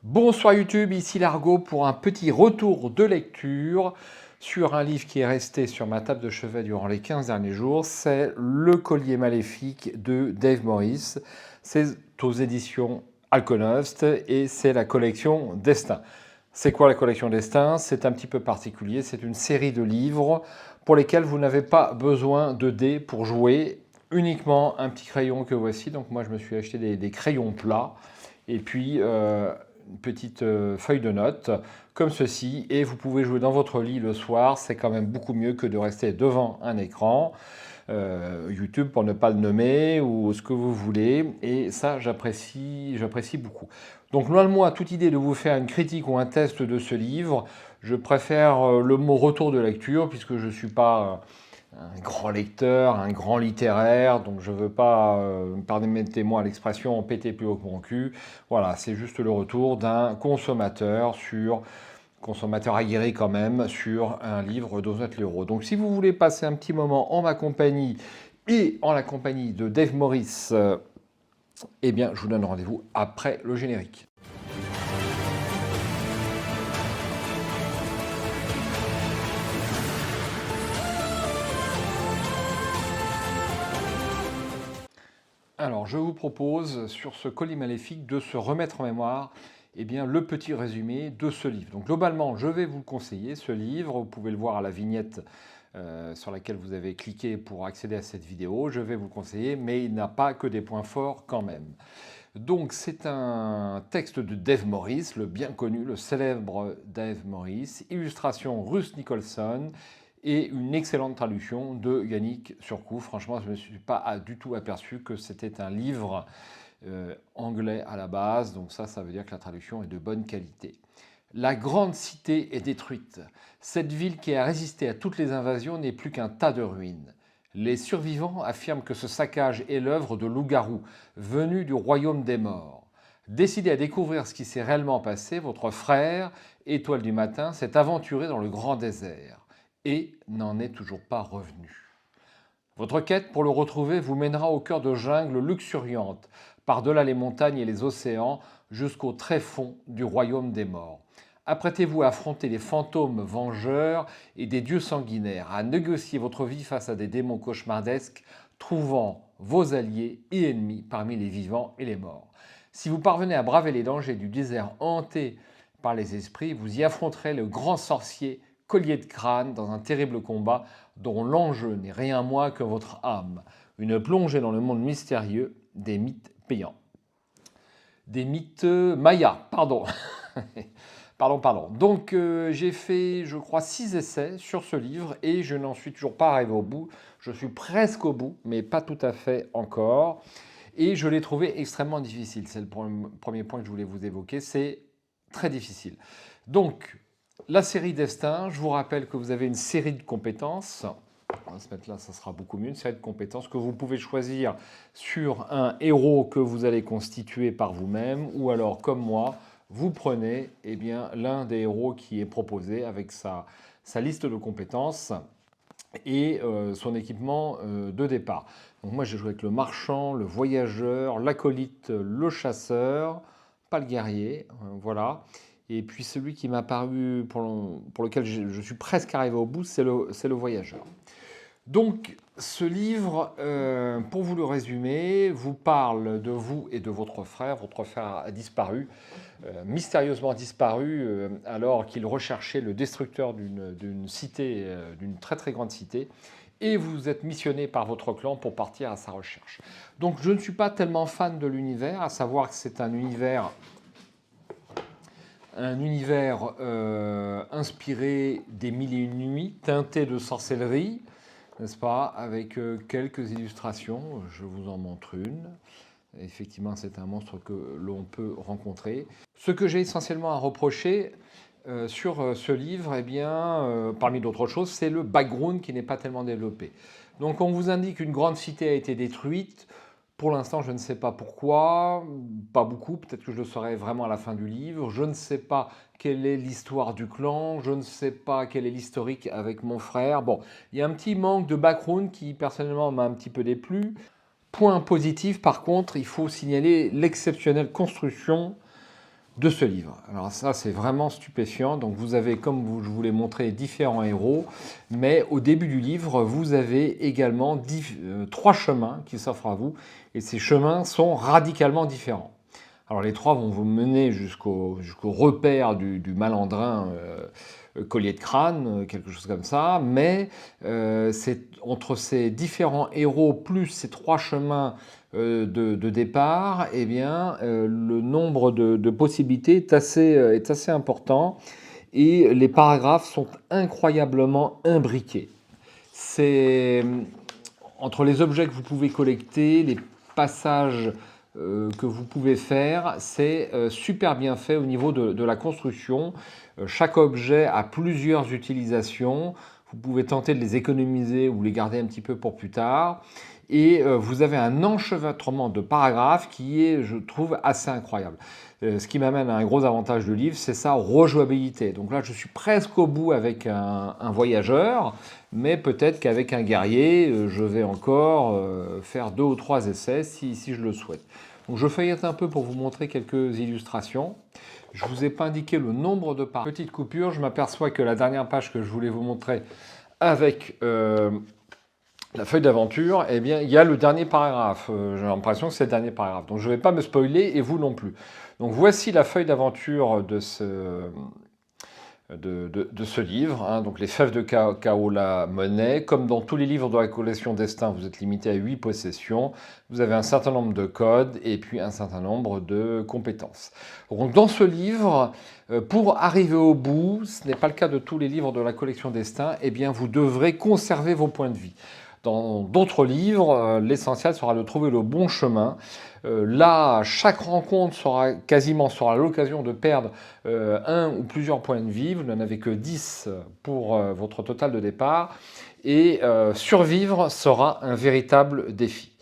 Bonsoir YouTube, ici Largo pour un petit retour de lecture sur un livre qui est resté sur ma table de chevet durant les 15 derniers jours. C'est Le Collier Maléfique de Dave Morris. C'est aux éditions Alconost et c'est la collection Destin. C'est quoi la collection Destin? C'est un petit peu particulier, c'est une série de livres pour lesquels vous n'avez pas besoin de dés pour jouer, uniquement un petit crayon que voici. Donc moi je me suis acheté des crayons plats et puis une petite feuille de notes comme ceci et vous pouvez jouer dans votre lit le soir. C'est quand même beaucoup mieux que de rester devant un écran. YouTube pour ne pas le nommer ou ce que vous voulez, et ça j'apprécie beaucoup. Donc loin de moi toute idée de vous faire une critique ou un test de ce livre. Je préfère le mot retour de lecture puisque je ne suis pas un grand lecteur, un grand littéraire, donc je ne veux pas, permettez-moi l'expression, en péter plus haut que mon cul. Voilà, c'est juste le retour d'un consommateur aguerri quand même, sur un livre d'Oswald Leroux. Donc si vous voulez passer un petit moment en ma compagnie et en la compagnie de Dave Morris, eh bien je vous donne rendez-vous après le générique. Alors, je vous propose, sur ce colis maléfique, de se remettre en mémoire le petit résumé de ce livre. Donc, globalement, je vais vous le conseiller, ce livre. Vous pouvez le voir à la vignette sur laquelle vous avez cliqué pour accéder à cette vidéo. Je vais vous le conseiller, mais il n'a pas que des points forts quand même. Donc, c'est un texte de Dave Morris, le bien connu, le célèbre Dave Morris, illustration Russ Nicholson, et une excellente traduction de Yannick Surcouf. Franchement, je ne me suis pas du tout aperçu que c'était un livre anglais à la base, donc ça veut dire que la traduction est de bonne qualité. La grande cité est détruite. Cette ville qui a résisté à toutes les invasions n'est plus qu'un tas de ruines. Les survivants affirment que ce saccage est l'œuvre de loups-garous venus du royaume des morts. Décidé à découvrir ce qui s'est réellement passé, votre frère, Étoile du matin, s'est aventuré dans le grand désert et n'en est toujours pas revenu. Votre quête pour le retrouver vous mènera au cœur de jungles luxuriantes, par-delà les montagnes et les océans, jusqu'au tréfonds du royaume des morts. Apprêtez-vous à affronter les fantômes vengeurs et des dieux sanguinaires, à négocier votre vie face à des démons cauchemardesques, trouvant vos alliés et ennemis parmi les vivants et les morts. Si vous parvenez à braver les dangers du désert hanté par les esprits, vous y affronterez le grand sorcier Collier de crâne dans un terrible combat dont l'enjeu n'est rien moins que votre âme. Une plongée dans le monde mystérieux des mythes payants. Des mythes mayas, pardon. Pardon. Donc j'ai fait, je crois, 6 essais sur ce livre et je n'en suis toujours pas arrivé au bout. Je suis presque au bout, mais pas tout à fait encore. Et je l'ai trouvé extrêmement difficile. C'est le premier point que je voulais vous évoquer. C'est très difficile. Donc, la série Destin, je vous rappelle que vous avez une série de compétences. On va se mettre là, ça sera beaucoup mieux. Une série de compétences que vous pouvez choisir sur un héros que vous allez constituer par vous-même, ou alors, comme moi, vous prenez l'un des héros qui est proposé avec sa liste de compétences et son équipement de départ. Donc moi, j'ai joué avec le marchand, le voyageur, l'acolyte, le chasseur, pas le guerrier, voilà. Et puis celui qui m'a paru, pour lequel je suis presque arrivé au bout, c'est le voyageur. Donc, ce livre, pour vous le résumer, vous parle de vous et de votre frère. Votre frère a disparu, mystérieusement disparu, alors qu'il recherchait le destructeur d'une cité, d'une très très grande cité. Et vous êtes missionné par votre clan pour partir à sa recherche. Donc, je ne suis pas tellement fan de l'univers, à savoir que c'est un univers inspiré des Mille et une nuits, teinté de sorcellerie, n'est-ce pas, avec quelques illustrations. Je vous en montre une. Effectivement, c'est un monstre que l'on peut rencontrer. Ce que j'ai essentiellement à reprocher sur ce livre, parmi d'autres choses, c'est le background qui n'est pas tellement développé. Donc on vous indique qu'une grande cité a été détruite. Pour l'instant, je ne sais pas pourquoi, pas beaucoup, peut-être que je le saurai vraiment à la fin du livre. Je ne sais pas quelle est l'histoire du clan, je ne sais pas quel est l'historique avec mon frère. Bon, il y a un petit manque de background qui personnellement m'a un petit peu déplu. Point positif, par contre, il faut signaler l'exceptionnelle construction de ce livre. Alors ça, c'est vraiment stupéfiant. Donc vous avez, comme je vous l'ai montré, différents héros, mais au début du livre, vous avez également 3 chemins qui s'offrent à vous, et ces chemins sont radicalement différents. Alors les 3 vont vous mener jusqu'au repère du malandrin collier de crâne, quelque chose comme ça, mais c'est entre ces différents héros plus ces 3 chemins de départ, eh bien, le nombre de possibilités est assez important et les paragraphes sont incroyablement imbriqués. C'est entre les objets que vous pouvez collecter, les passages que vous pouvez faire, c'est super bien fait au niveau de la construction. Chaque objet a plusieurs utilisations. Vous pouvez tenter de les économiser ou les garder un petit peu pour plus tard. Et vous avez un enchevêtrement de paragraphes qui est, je trouve, assez incroyable. Ce qui m'amène à un gros avantage du livre, c'est sa rejouabilité. Donc là, je suis presque au bout avec un voyageur, mais peut-être qu'avec un guerrier, je vais encore faire 2 ou 3 essais si je le souhaite. Donc je feuillette un peu pour vous montrer quelques illustrations. Je ne vous ai pas indiqué le nombre de pages. Petite coupure, je m'aperçois que la dernière page que je voulais vous montrer avec la feuille d'aventure, eh bien, il y a le dernier paragraphe. J'ai l'impression que c'est le dernier paragraphe. Donc je ne vais pas me spoiler et vous non plus. Donc voici la feuille d'aventure de ce livre, hein. Donc les fèves de Kaola Monet. Comme dans tous les livres de la collection Destin, vous êtes limité à 8 possessions. Vous avez un certain nombre de codes et puis un certain nombre de compétences. Donc dans ce livre, pour arriver au bout, ce n'est pas le cas de tous les livres de la collection Destin, eh bien vous devrez conserver vos points de vie. Dans d'autres livres, l'essentiel sera de trouver le bon chemin. Là, chaque rencontre sera l'occasion de perdre un ou plusieurs points de vie. Vous n'en avez que 10 pour votre total de départ. Et survivre sera un véritable défi.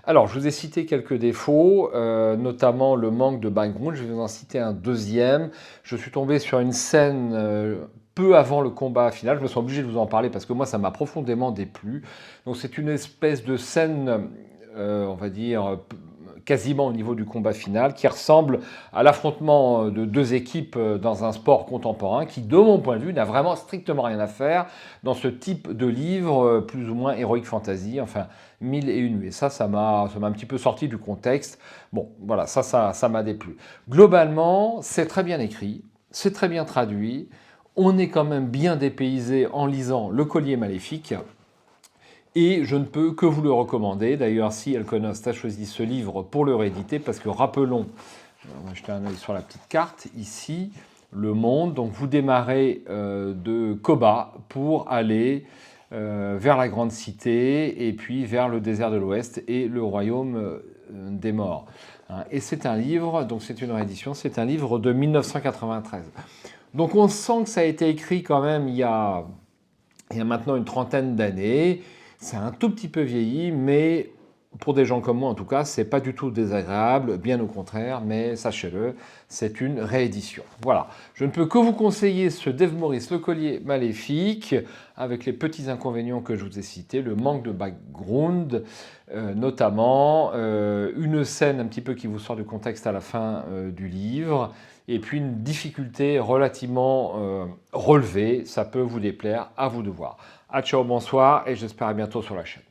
Alors, je vous ai cité quelques défauts, notamment le manque de background. Je vais vous en citer un deuxième. Je suis tombé sur une scène peu avant le combat final. Je me suis obligé de vous en parler parce que moi, ça m'a profondément déplu. Donc, c'est une espèce de scène, on va dire, quasiment au niveau du combat final, qui ressemble à l'affrontement de 2 équipes dans un sport contemporain, qui, de mon point de vue, n'a vraiment strictement rien à faire dans ce type de livre, plus ou moins heroic fantasy, enfin, 1001 nuits. Et ça m'a un petit peu sorti du contexte. Bon, voilà, ça m'a déplu. Globalement, c'est très bien écrit, c'est très bien traduit, on est quand même bien dépaysé en lisant Le Collier Maléfique. Et je ne peux que vous le recommander. D'ailleurs, si Elkonost a choisi ce livre pour le rééditer, parce que rappelons, on va jeter un œil sur la petite carte, ici, le monde. Donc vous démarrez de Koba pour aller vers la grande cité, et puis vers le désert de l'Ouest et le royaume des morts. Et c'est un livre, donc c'est une réédition, c'est un livre de 1993. Donc on sent que ça a été écrit quand même il y a maintenant une trentaine d'années. C'est un tout petit peu vieilli, mais pour des gens comme moi en tout cas, c'est pas du tout désagréable, bien au contraire, mais sachez-le, c'est une réédition. Voilà, je ne peux que vous conseiller ce Dave Morris, Le Collier Maléfique, avec les petits inconvénients que je vous ai cités, le manque de background, notamment une scène un petit peu qui vous sort du contexte à la fin du livre, et puis une difficulté relativement relevée. Ça peut vous déplaire, à vous de voir. À ciao, bonsoir, et j'espère à bientôt sur la chaîne.